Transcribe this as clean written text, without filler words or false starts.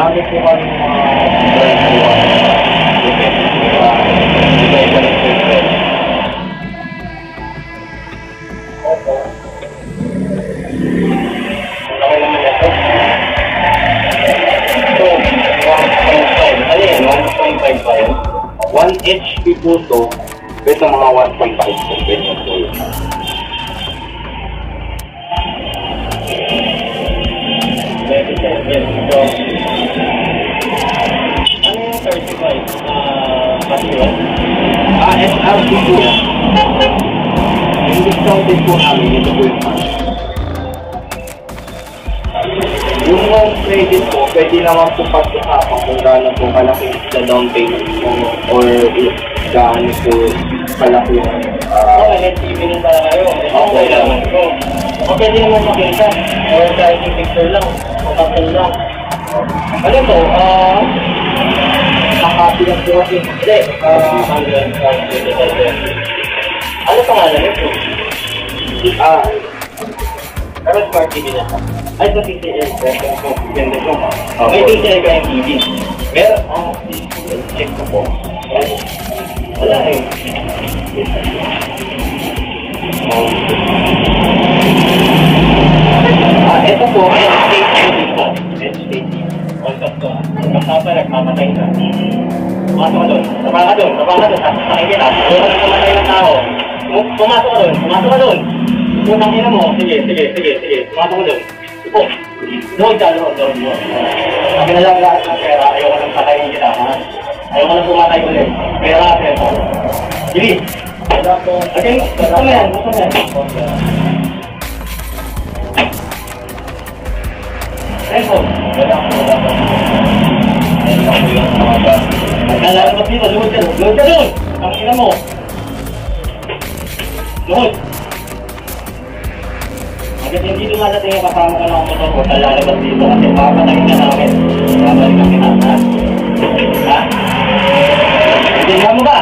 Marami po kami mga depende sa iba-iba ng system. Opo. Laki naman ito. So, 1.5. Ano yan? 1.5 pa yun? 1 HP po ito. Ito mga 1.5 po. Ito po yun. Yes, so, ano yung 35? Pasiwan? SRP po yan. Yung discounted po namin, ito po yung cash. Yung home credit po, pwede naman po pag-usapan kung gaano po kalaki sa down payment mo or gaano po kalaki yung net even para kayo. Okay naman po. O pwede naman makita or kahit yung picture lang o kapal lang. Ano to? Nakapil lang po kasi. Hindi. Ano pangalan ito? Pero smart TV na siya. Ay, ito TCL. Ganda po. May TCL ka yung TV. Meron. Check ko po. Wala eh. Ito po, HKT. Contact to. Kapag nagmamatay ka. Pumasok ka doon. Tapang ka doon. Sakay kita. Doon ka nang kamatay ng tao. Pumasok ka doon. Punang ina mo. Sige. Pumasok ka doon. Ipo. Doon ka. Sabi na lang lahat ng pera. Ayaw ka nang patayin kita. Ayaw ka nang pumatay ulit. Pera. Sige. Okay. Gusto mo yan. Telephone. Wala ko. Naglalaro ka dito. Luhod ka doon. Ang ina mo. Luhod. Hanggang hindi lumalating yung kasama ka ng motor ko, lalabas dito kasi papatayin ka namin. Babalik ang kinasa. Ha? Hindi mo ba?